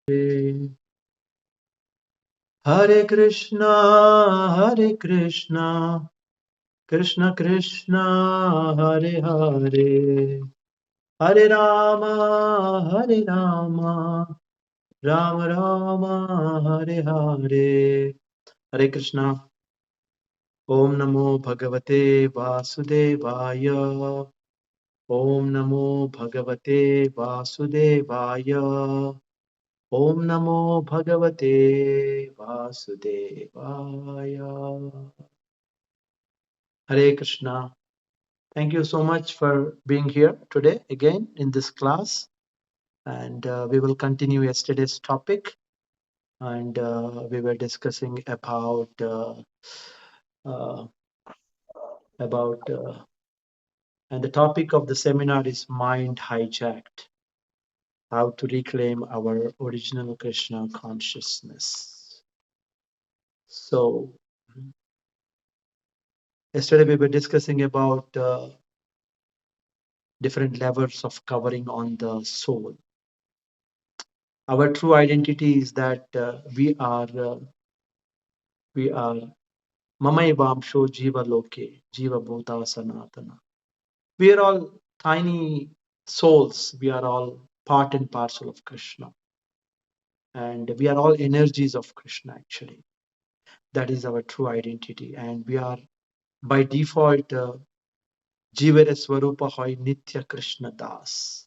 Hare Krishna, Krishna Krishna, Hare Hare, Hare Rama, Rama Rama, Hare Hare. Hare Krishna. Om Namo Bhagavate Vasudevaya. Om Namo Bhagavate Vasudevaya. Om Namo Bhagavate Vasudevaya. Hare Krishna. Thank you so much for being here today again in this class. And we will continue yesterday's topic. And we were discussing uh, about and the topic of the seminar is mind hijacked, how to reclaim our original Krishna consciousness. So yesterday we were discussing about different levels of covering on the soul. Our true identity is that we are Mamayvamsho Jiva Loke, Jiva Bhuta Sanatana. We are all tiny souls. We are all part and parcel of Krishna. And we are all energies of Krishna, actually. That is our true identity. And we are, by default, Jivere Swarupa Hoy Nitya Krishna Das.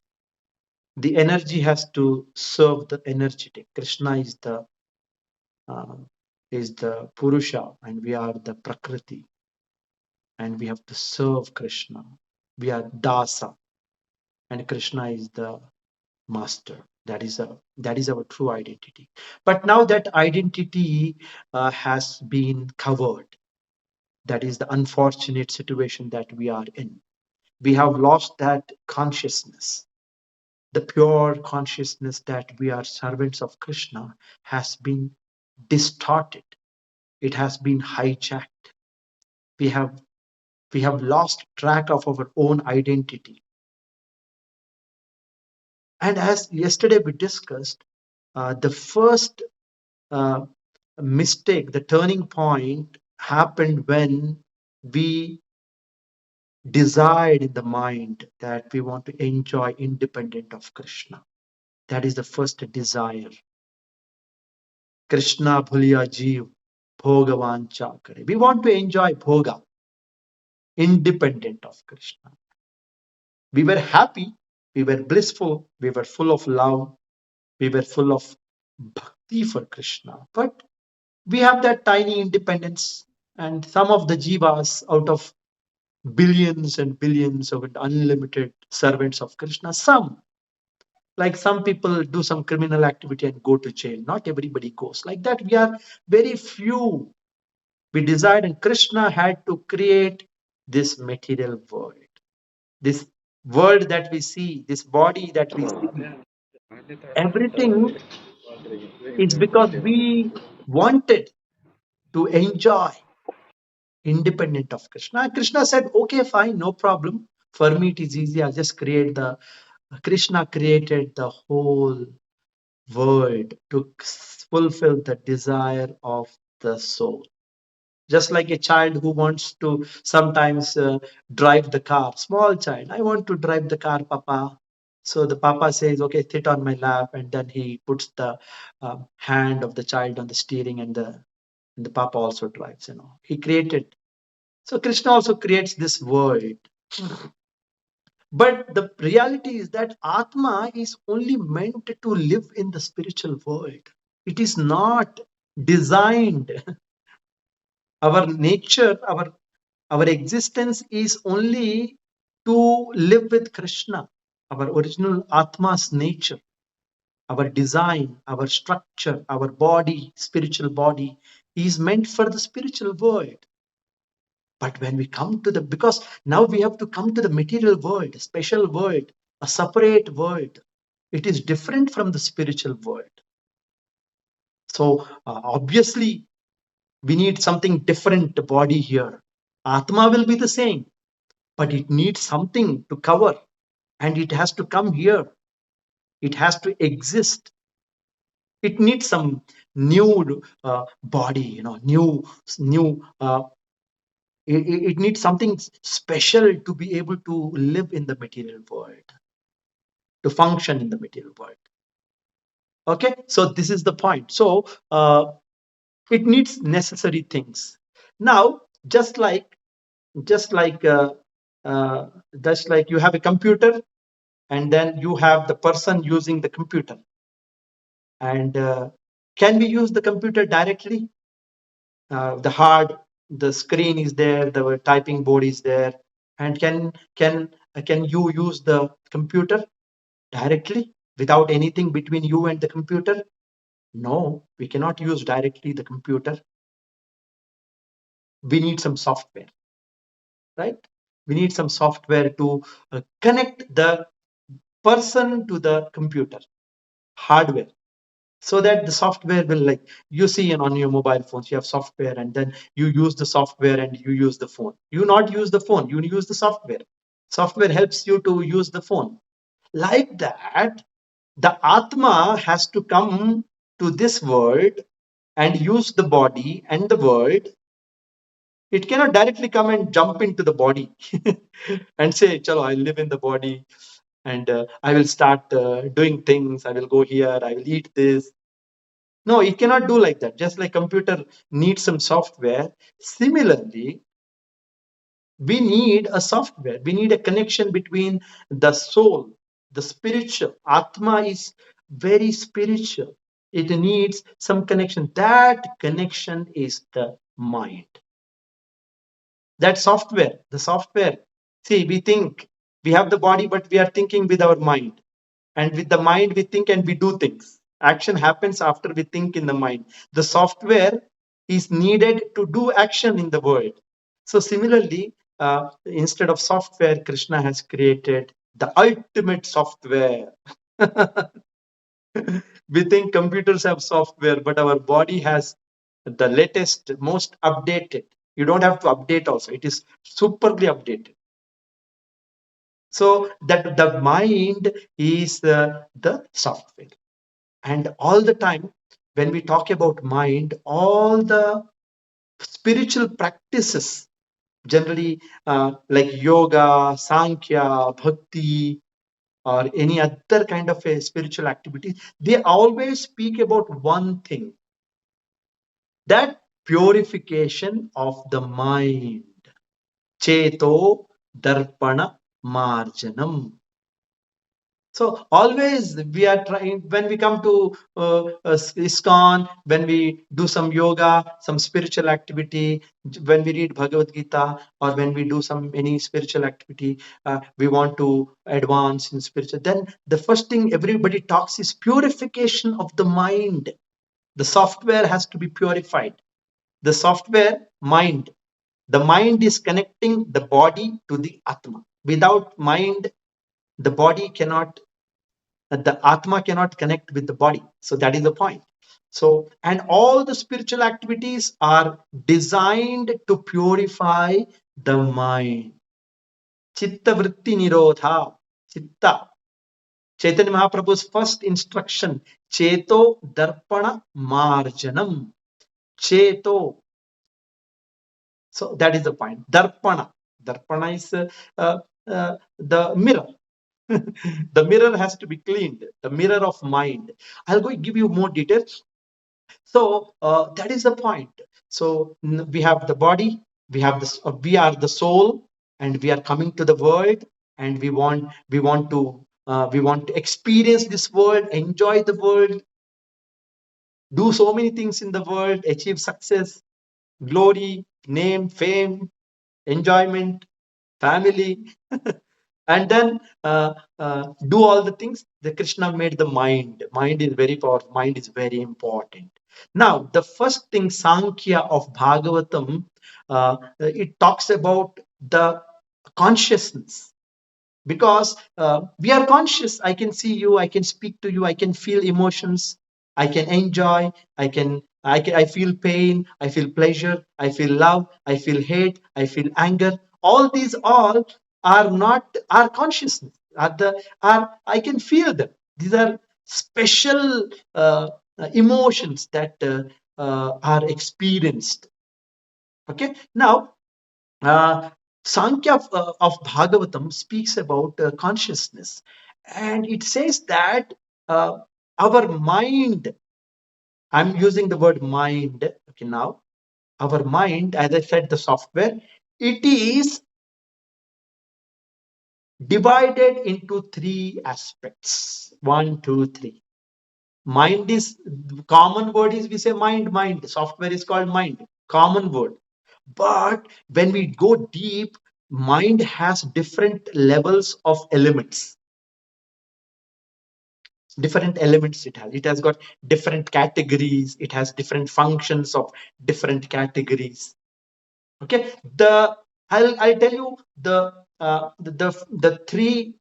The energy has to serve the energetic. Krishna uh, is the Purusha, and we are the Prakriti, and we have to serve Krishna. We are Dasa, and Krishna is the Master. That is our true identity. But now that identity has been covered. That is the unfortunate situation that we are in. We have lost that consciousness. The pure consciousness that we are servants of Krishna has been distorted. It has been hijacked. We have lost track of our own identity. And as yesterday we discussed, the first mistake, the turning point happened when we decide in the mind that we want to enjoy independent of Krishna. That is the first desire. Krishna bhulya jeev bhogavan chakare. We want to enjoy bhoga independent of Krishna. We were happy, we were blissful, we were full of love, we were full of bhakti for Krishna. But we have that tiny independence, and some of the jivas out of billions and billions of unlimited servants of Krishna, like some people do some criminal activity and go to jail. Not everybody goes like that. We are very few. We decide, and Krishna had to create this material world. This world that we see, this body that we see, everything is because we wanted to enjoy independent of Krishna. Krishna said, okay, fine, no problem. For me, it is easy. I'll just create Krishna created the whole world to fulfill the desire of the soul. Just like a child who wants to sometimes drive the car, small child, I want to drive the car, Papa. So the Papa says, okay, sit on my lap, and then he puts the hand of the child on the steering, and the Papa also drives. He created. So Krishna also creates this world. But the reality is that Atma is only meant to live in the spiritual world. It is not designed. Our nature, our existence is only to live with Krishna. Our original Atma's nature, our design, our structure, our body, spiritual body, is meant for the spiritual world. But when we come to because now we have to come to the material world, a special world, a separate world. It is different from the spiritual world. So obviously, we need something different body here. Atma will be the same, but it needs something to cover, and it has to come here. It has to exist. It needs some new body, new. It needs something special to be able to live in the material world, to function in the material world. Okay, so this is the point. So it needs necessary things. Now, just like uh, just like you have a computer, and then you have the person using the computer. And can we use the computer directly? The screen is there, the typing board is there, and can you use the computer directly without anything between you and the computer? No, we cannot use directly the computer. We need some software, right? We need some software to connect the person to the computer, hardware, so that the software will, like you see on your mobile phones, you have software, and then you use the software and you use the phone. You not use the phone, you use the software. Software helps you to use the phone. Like that, the Atma has to come to this world and use the body and the world. It cannot directly come and jump into the body and say, Chalo, I live in the body, and I will start doing things. I will go here, I will eat this. No, it cannot do like that. Just like computer needs some software, similarly, we need a software. We need a connection between the soul, the spiritual. Atma is very spiritual. It needs some connection. That connection is the mind. That software, the software. See, we think we have the body, but we are thinking with our mind. And with the mind, we think and we do things. Action happens after we think in the mind. The software is needed to do action in the world. So, similarly, instead of software, Krishna has created the ultimate software. We think computers have software, but our body has the latest, most updated. You don't have to update also, it is superly updated. So that the mind is the software. And all the time, when we talk about mind, all the spiritual practices, generally like yoga, Sankhya, Bhakti, or any other kind of a spiritual activity, they always speak about one thing, that purification of the mind. Cheto Darpana Marjanam. So always we are trying, when we come to ISKCON, when we do some yoga, some spiritual activity, when we read Bhagavad Gita, or when we do some any spiritual activity, we want to advance in spiritual. Then the first thing everybody talks is purification of the mind. The software has to be purified. The software, mind. The mind is connecting the body to the Atma. Without mind, the body cannot, the Atma cannot connect with the body. So that is the point. So, and all the spiritual activities are designed to purify the mind. Chitta vritti nirodha. Chitta. Chaitanya Mahaprabhu's first instruction, Cheto Darpana Marjanam. Cheto. So that is the point. Darpana. Darpana is the mirror. The mirror has to be cleaned. The mirror of mind. I'll go give you more details. So that is the point. So we have the body. We have this. We are the soul, and we are coming to the world, and we want to experience this world, enjoy the world, do so many things in the world, achieve success, glory, name, fame, enjoyment, family, and then do all the things. The Krishna made the mind. Mind is very powerful. Mind is very important. Now, the first thing, Sankhya of Bhagavatam, it talks about the consciousness. Because we are conscious. I can see you, I can speak to you, I can feel emotions, I can enjoy, I feel pain, I feel pleasure, I feel love, I feel hate, I feel anger. All these all are not our consciousness, are I can feel them. These are special emotions that are experienced. Okay, now Sankhya of Bhagavatam speaks about consciousness, and it says that our mind, I'm using the word mind, okay, now our mind, as I said, the software, it is divided into three aspects. One, two, three. Mind is, common word is we say mind. Software is called mind, common word. But when we go deep, mind has different levels of elements. Different elements it has. It has got different categories. It has different functions of different categories. Okay, I'll tell you the three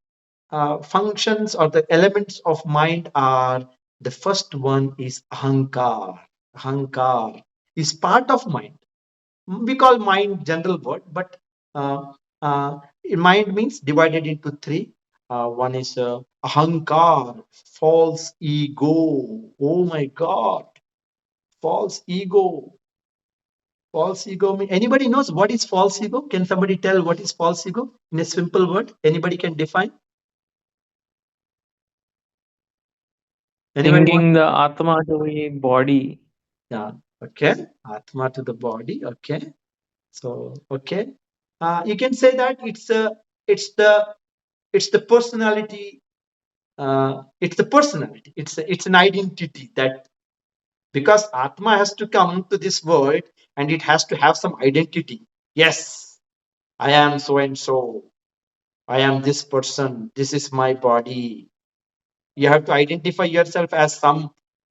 functions or the elements of mind are, the first one is ahankar. Ahankar is part of mind. We call mind general word, but uh, mind means divided into three. One is ahankar, false ego. Oh my God, false ego. False ego. Anybody knows what is false ego? Can somebody tell what is false ego in a simple word? Anybody can define? Anybody want? Linking the Atma to a body. Yeah. Okay. Atma to the body. Okay. So okay. You can say that it's the it's the personality. It's the personality. It's an identity that, because Atma has to come to this world and it has to have some identity. Yes, I am so and so. I am this person. This is my body. You have to identify yourself as some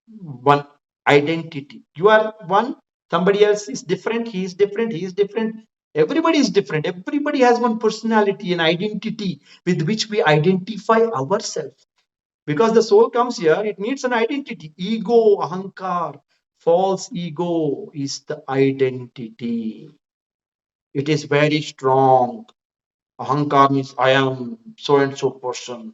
one identity. You are one, somebody else is different, he is different, he is different. Everybody is different. Everybody has one personality and identity with which we identify ourselves. Because the soul comes here, it needs an identity. Ego, ahankar, false ego is the identity. It is very strong. Ahankar means I am so and so person.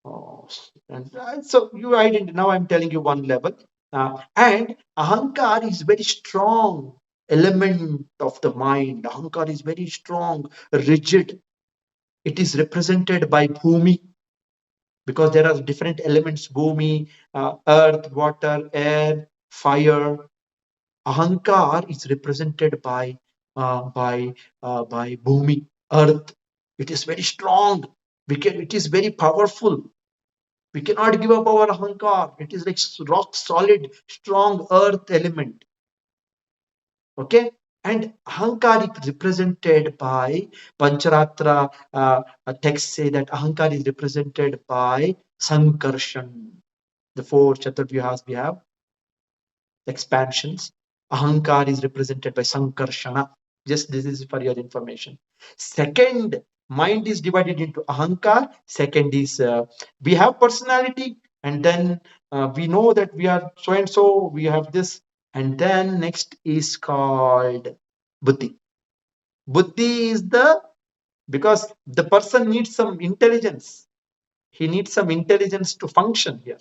And so you identify. Now I'm telling you one level. And ahankar is very strong element of the mind. Ahankar is very strong, rigid. It is represented by bhumi, because there are different elements: bhumi, earth, water, air, fire. Ahankar is represented by bhumi, earth. It is very strong. It is very powerful. We cannot give up our ahankar. It is like rock solid, strong earth element. Okay? And ahankar is represented by Pancharatra texts say that ahankar is represented by Sankarshan. The four Chaturvyahas we have, expansions. Ahankar is represented by Sankarshana. Just this is for your information. Second, mind is divided into ahankar. Second is we have personality, and then we know that we are so and so, we have this, and then next is called buddhi. Buddhi is the, because the person needs some intelligence. He needs some intelligence to function here.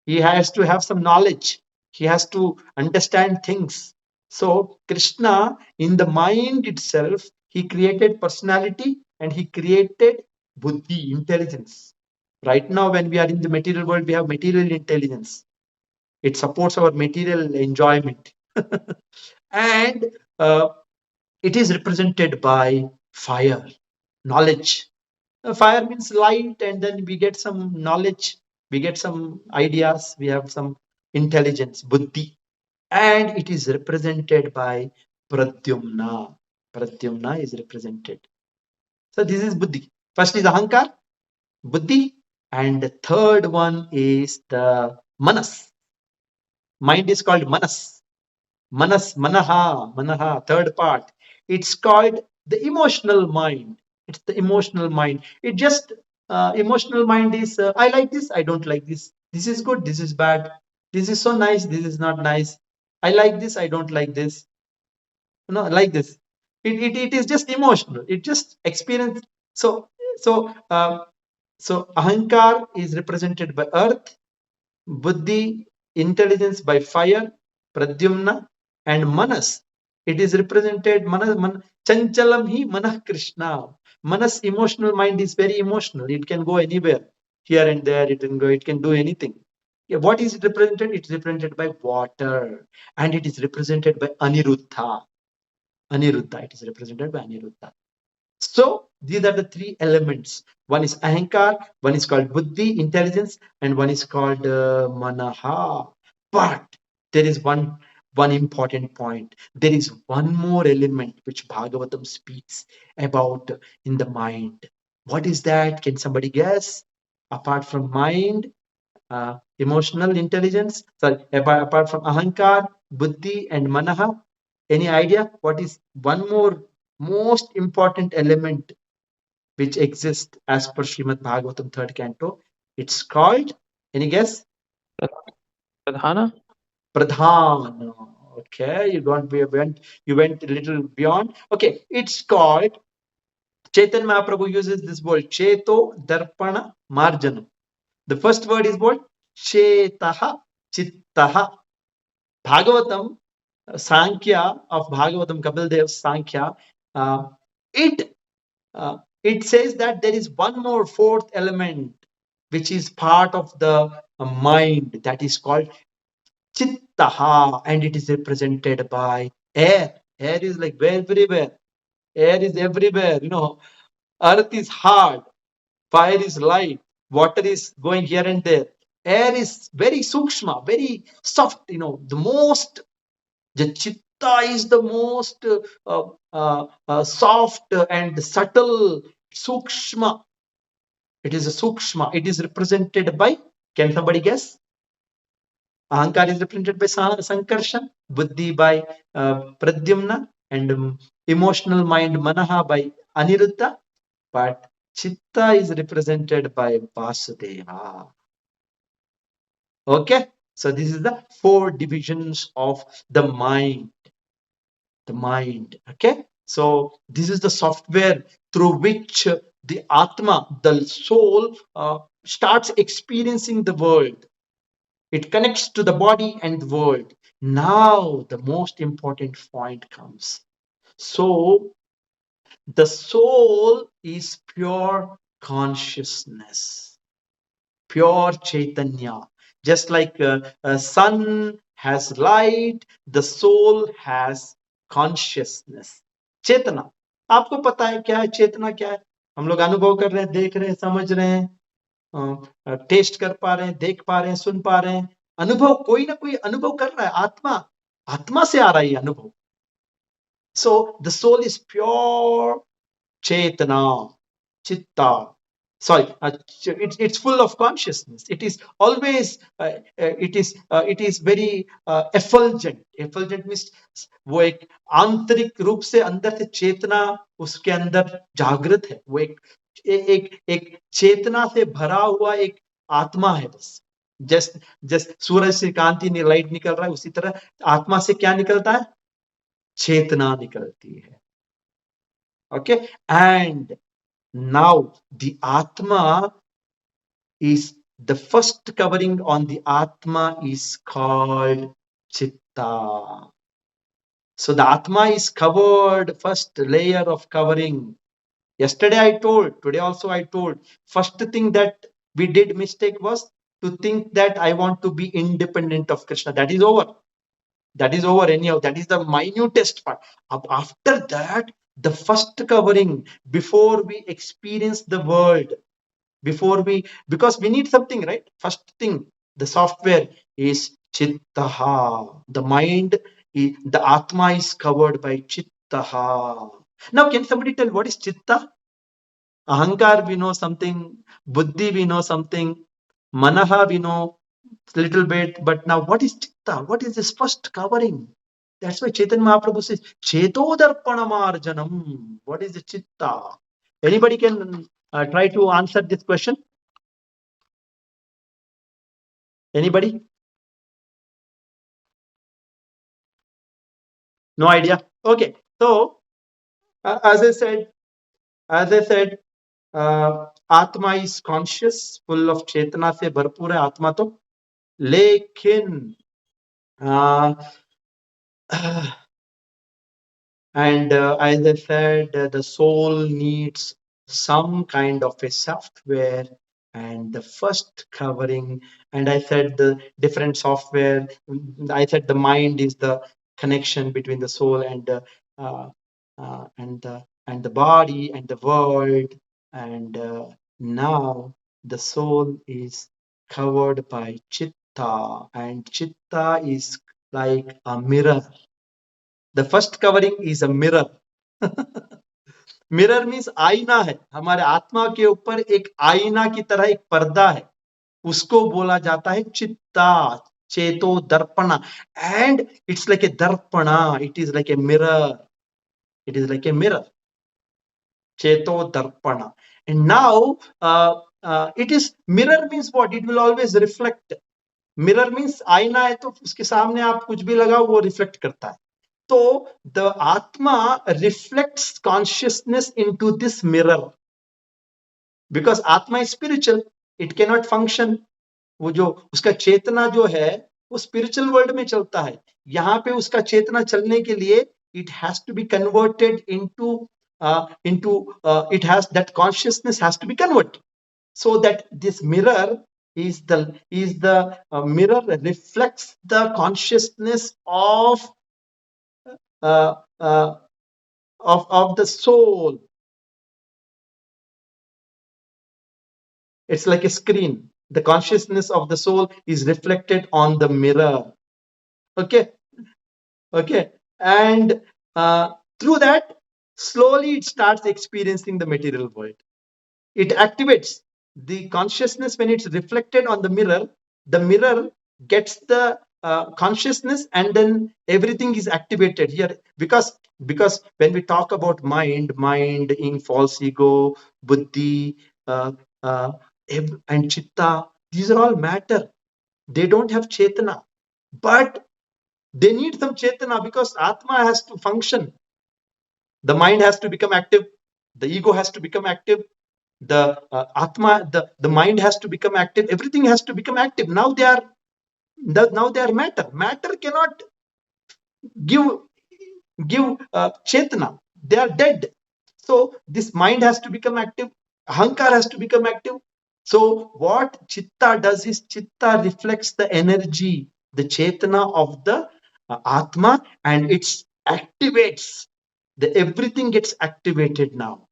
He has to have some knowledge. He has to understand things. So Krishna, in the mind itself, he created personality and he created buddhi, intelligence. Right now, when we are in the material world, we have material intelligence. It supports our material enjoyment. And it is represented by fire, knowledge. Fire means light, and then we get some knowledge, we get some ideas, we have some intelligence, buddhi. And it is represented by pradyumna. Pradyumna is represented. So this is buddhi. First is ahankar, buddhi, and the third one is the manas. Mind is called manas. Manas, manaha, third part. It's called the emotional mind. It's the emotional mind. It just, emotional mind is, I like this, I don't like this. This is good, this is bad. This is so nice, this is not nice. I like this, I don't like this. Like this. It is just emotional. It just experience. So, so, so ahankar is represented by earth, buddhi intelligence by fire, Pradyumna, and Manas. It is represented Chanchalam hi Manah Krishna. Manas, emotional mind, is very emotional. It can go anywhere, here and there. It can do anything. Yeah, what is it represented? It's represented by water, and it is represented by Aniruddha. Aniruddha. It is represented by Aniruddha. So these are the three elements. One is ahankar, one is called buddhi, intelligence, and one is called manaha. But there is one important point. There is one more element which Bhagavatam speaks about in the mind. What is that? Can somebody guess? Apart from mind, emotional intelligence, sorry, apart from ahankar, buddhi, and manaha, any idea what is one more most important element which exists as per Śrīmad Bhāgavatam third canto? It's called, any guess? Pradhana? Pradhan. Okay, you went a little beyond. Okay, it's called, Chaitanya Mahaprabhu uses this word Cheto Darpana Marjanam. The first word is what? Chetaha Chittaha. Bhagavatam, Sankhya of Bhagavatam, Kapil Dev's Sankhya, uh, it it says that there is one more fourth element which is part of the mind, that is called Chittaha, and it is represented by air. Air is like everywhere. Air is everywhere. Earth is hard, fire is light, water is going here and there. Air is very sukshma, very soft. The chitta is the most soft and subtle, sukshma. It is a sukshma. It is represented by, can somebody guess? Ahankar is represented by Sankarshan, Buddhi by Pradyumna, and emotional mind Manaha by Aniruddha. But Chitta is represented by Vasudeva. Okay? So this is the four divisions of the mind. The mind. Okay? So this is the software through which the Atma, the soul, starts experiencing the world. It connects to the body and the world. Now the most important point comes. So the soul is pure consciousness, pure Chaitanya. Just like a sun has light, the soul has consciousness. चेतना, आपको पता है क्या है चेतना? क्या है? हम लोग अनुभव कर रहे हैं, देख रहे हैं, समझ रहे हैं, टेस्ट कर पा रहे हैं, देख पा रहे हैं, सुन पा रहे हैं. अनुभव, कोई ना कोई अनुभव कर रहा है. आत्मा से आ रहा है ये अनुभव. So the soul is pure Chetana, Chitta. Sorry, it's full of consciousness. It is always, it is very effulgent. Effulgent means वो एक आंतरिक रूप से अंदर से चेतना उसके अंदर जागृत है. वो एक चेतना से भरा हुआ एक आत्मा है. बस जस्ट सूरज से कांति ने लाइट निकल रहा है, उसी तरह आत्मा से क्या निकलता है? चेतना निकलती है. Okay, and now the Atma is, the first covering on the Atma is called Chitta. So the Atma is covered, first layer of covering. Yesterday I told, today also I told, first thing that we did mistake was to think that I want to be independent of Krishna. That is over. That is over anyhow. That is the minutest part. After that, the first covering, before we experience the world, because we need something, right? First thing, the software is Chittaha. The mind, the Atma is covered by Chittaha. Now, can somebody tell what is Chitta? Ahankar, we know something. Buddhi, we know something. Manaha, we know a little bit. But now, what is Chitta? What is this first covering? That's why Chaitanya Mahaprabhu says, Chetodarpanamarjanam. What is the Chitta? Anybody can try to answer this question? Anybody? No idea? Okay. So, as I said, Atma is conscious, full of Chetana se bharpur hai Atma to. लेकिन and as I said, the soul needs some kind of a software, and the first covering, and I said the different software. I said the mind is the connection between the soul uh, and the body and the world, and now the soul is covered by chitta, and chitta is like a mirror. The first covering is a mirror. Mirror means आईना है, हमारे आत्मा के ऊपर एक आईना की तरह एक पर्दा है, उसको बोला जाता है चित्ता, चेतो दर्पणा. एंड इट्स लाइक ए दर्पणा, it is like a mirror, it is like a mirror, cheto darpana. And now it is mirror means what? It will always reflect. Mirror means आईना है तो उसके सामने आप कुछ भी लगाओ वो रिफ्लेक्ट करता है. तो the atma reflects consciousness into this mirror because atma is spiritual, it cannot function. वो जो उसका चेतना जो है वो स्पिरिचुअल वर्ल्ड में चलता है, यहाँ पे उसका चेतना चलने के लिए it has to be converted into it has that consciousness has to be converted, so that this mirror is the mirror reflects the consciousness uh, uh, of the soul. It's like a screen. The consciousness of the soul is reflected on the mirror. Okay. And through that, slowly it starts experiencing the material world. It activates the consciousness. When it's reflected on the mirror gets the consciousness, and then everything is activated here. Because when we talk about mind in false ego, buddhi, uh, uh, and chitta, these are all matter. They don't have chetana, but they need some chetana because atma has to function. The mind has to become active, the ego has to become active, the atma, the mind has to become active, everything has to become active. Now they are matter cannot give chetana, they are dead. So this mind has to become active, ahankar has to become active. So what chitta does is chitta reflects the energy, the chetana of the atma, and it activates. Everything gets activated now.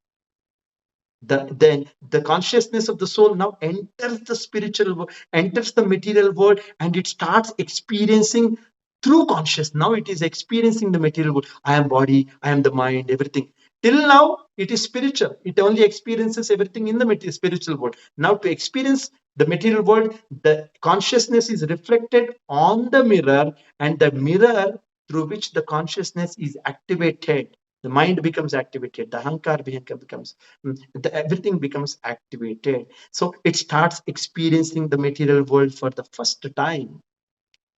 The consciousness of the soul now enters the spiritual world, enters the material world, and it starts experiencing through consciousness. Now it is experiencing the material world. I am body, I am the mind, everything. Till now it is spiritual, it only experiences everything in the spiritual world. Now to experience the material world, the consciousness is reflected on the mirror, and the mirror through which the consciousness is activated, the mind becomes activated, the ahankar becomes, everything becomes activated. So it starts experiencing the material world for the first time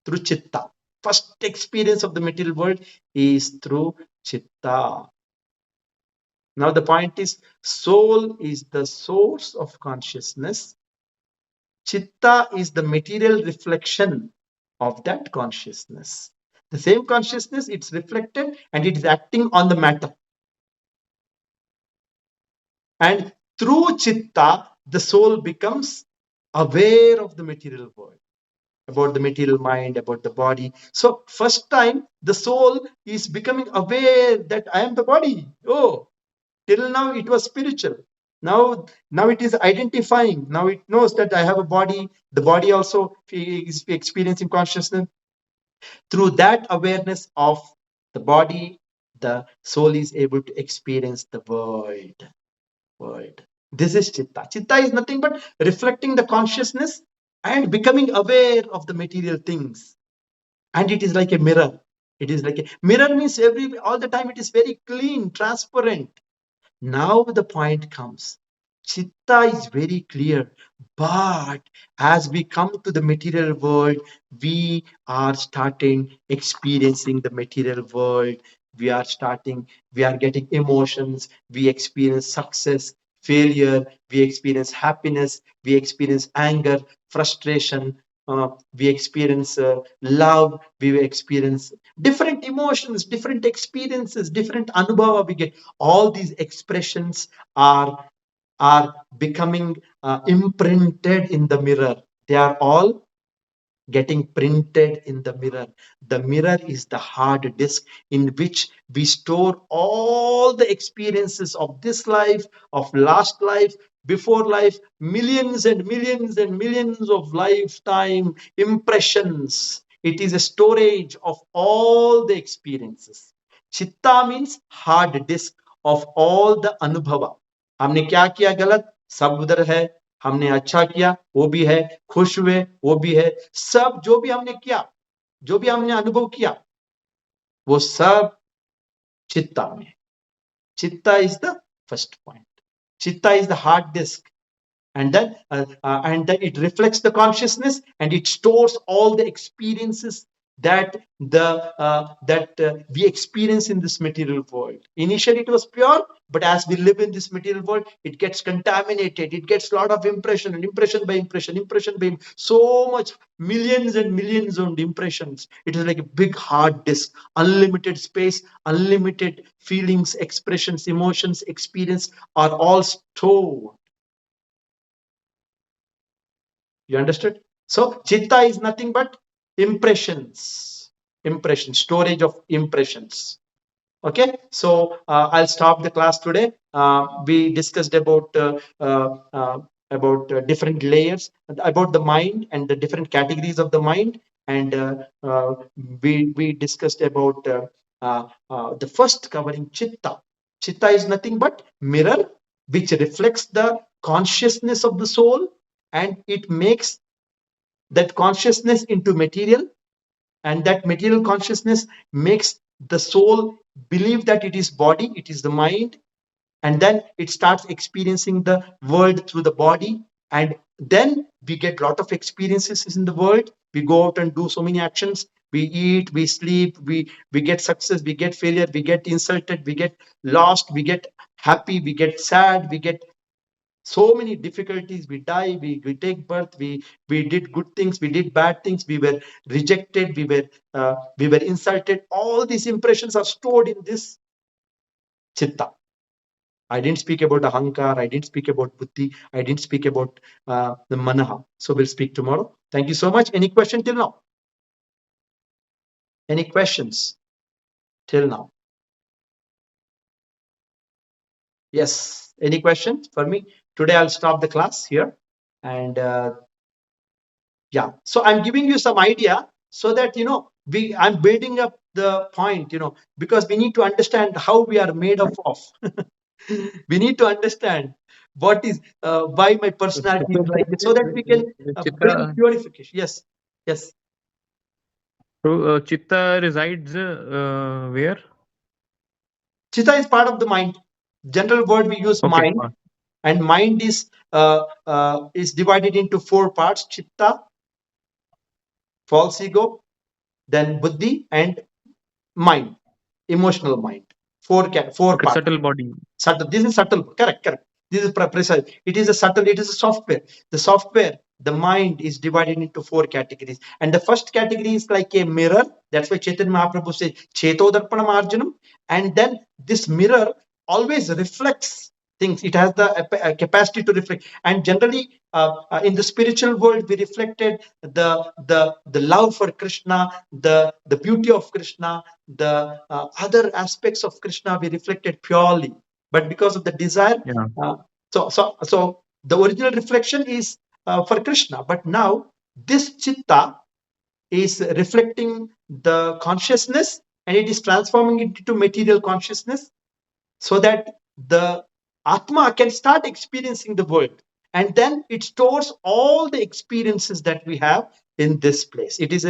through chitta. First experience of the material world is through chitta. Now the point is, soul is the source of consciousness. Chitta is the material reflection of that consciousness. The same consciousness, it's reflected and it is acting on the matter. And through chitta, the soul becomes aware of the material world, about the material mind, about the body. So first time, the soul is becoming aware that I am the body. Oh, till now it was spiritual. Now it is identifying. Now it knows that I have a body. The body also is experiencing consciousness. Through that awareness of the body, the soul is able to experience the world. This is chitta. Chitta is nothing but reflecting the consciousness and becoming aware of the material things. And it is like a mirror. It is like a mirror means all the time it is very clean, transparent. Now the point comes. Chitta is very clear, but as we come to the material world, we are starting experiencing the material world. We are getting emotions, we experience success, failure, we experience happiness, we experience anger, frustration, we experience love, we experience different emotions, different experiences, different anubhava we get. All these expressions are becoming imprinted in the mirror. They are all getting printed in the mirror. The mirror is the hard disk in which we store all the experiences of this life, of last life, before life, millions and millions and millions of lifetime impressions. It is a storage of all the experiences. Chitta means hard disk of all the anubhava. हमने क्या किया गलत, सब उधर है. हमने अच्छा किया, वो भी है. खुश हुए, वो भी है. सब जो भी हमने किया, जो भी हमने अनुभव किया, वो सब चित्ता में. चित्ता is the first point. Chitta is the hard disk, and then it reflects the consciousness, and it stores all the experiences that we experience in this material world. Initially it was pure, but as we live in this material world, it gets contaminated. It gets a lot of impression, and impression by so much, millions and millions of impressions. It is like a big hard disk, unlimited space, unlimited feelings, expressions, emotions, experience are all stored. You understood? So chitta is nothing but impressions, storage of impressions. Okay, so I'll stop the class today. We discussed about different layers, about the mind and the different categories of the mind, and we discussed about the first covering chitta. Chitta is nothing but mirror which reflects the consciousness of the soul, and it makes that consciousness into material, and that material consciousness makes the soul believe that it is body, it is the mind, and then it starts experiencing the world through the body, and then we get a lot of experiences in the world. We go out and do so many actions. We eat, we sleep, we get success, we get failure, we get insulted, we get lost, we get happy, we get sad, we get so many difficulties. We die, we take birth, we did good things, we did bad things, we were rejected, we were insulted. All these impressions are stored in this chitta. I didn't speak about ahankar, I didn't speak about buddhi, I didn't speak about the manaha. So we'll speak tomorrow. Thank you so much. Any question till now? Any questions till now? Yes, any questions for me? Today I'll stop the class here, and yeah, so I'm giving you some idea so that I'm building up the point, because we need to understand how we are made of. We need to understand what is why my So personality is chitta, like this, so that we can bring chitta, purification. Yes, yes. so, chitta resides where? Chitta is part of the mind. General word we use Okay, mind, and mind is divided into 4 parts: chitta, false ego, then buddhi, and mind, emotional mind. Four okay, parts. subtle body. Subtle. This is subtle. Correct. This is precise. It is a subtle. It is a software. The software, the mind, is divided into 4 categories. And the first category is like a mirror. That's why Chaitanya Mahaprabhu says Cheto Darpana Marjanam. And then this mirror always reflects things. It has the capacity to reflect. And generally, in the spiritual world, we reflected the love for Krishna, the beauty of Krishna, the other aspects of Krishna. We reflected purely, but because of the desire, Yeah. so the original reflection is for Krishna. But now this chitta is reflecting the consciousness, and it is transforming it into material consciousness, so that the Atma can start experiencing the world, and then it stores all the experiences that we have in this place. It is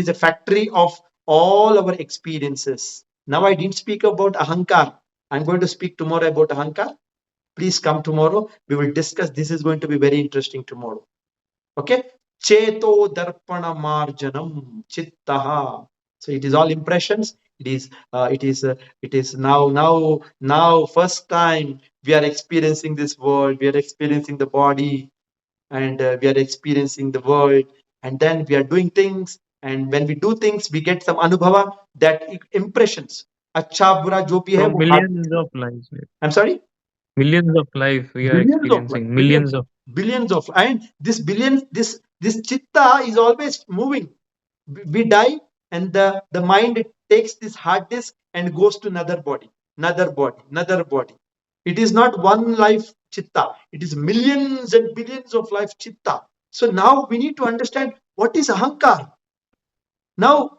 a factory of all our experiences. Now I didn't speak about ahankar. I'm going to speak tomorrow about ahankar. Please come tomorrow. We will discuss. This is going to be very interesting tomorrow. Okay. Cheto darpana marjanam chittaha. So it is all impressions. It is now first time we are experiencing this world. We are experiencing the body, and we are experiencing the world, and then we are doing things, and when we do things we get some anubhava, that impressions, अच्छा बुरा जो भी है From वो हाथ. millions of lives. I'm sorry. Millions of life we are Billions of life, experiencing. Millions of. billions of, and this billions, this chitta is always moving. We die, and the mind, it takes this hard disk and goes to another body, another body, another body. It is not one life chitta, it is millions and billions of life chitta. So now we need to understand what is ahankar. Now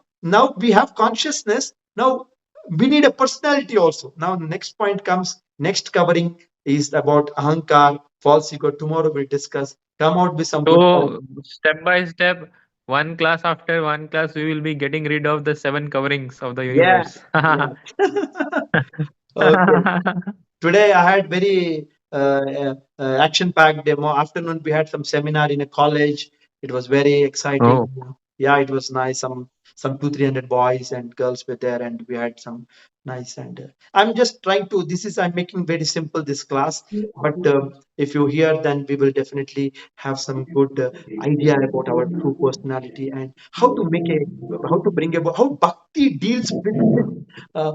we have consciousness. Now we need a personality also. Now the next point comes, next covering is about ahankar, false ego. Tomorrow we'll discuss, come out with some good points. So step by step, one class after one class, we will be getting rid of the 7 coverings of the Yeah, universe. yeah. Okay. Today I had very action-packed demo. Afternoon we had some seminar in a college. It was very exciting. Oh, Yeah, it was nice. Some 200-300 boys and girls were there, and we had some nice. And I'm just trying to. This is I'm making very simple this class, but if you hear, then we will definitely have some good idea about our true personality and how to bring about how bhakti deals with this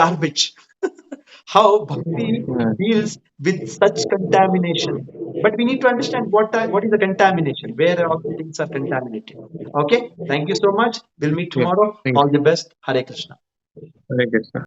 garbage. How bhakti yeah. deals with such contamination. But we need to understand what is the contamination, where all the things are contaminated. Okay, thank you so much. We'll meet Yeah. tomorrow. Thank All you. the best. Hare Krishna. Hare Krishna.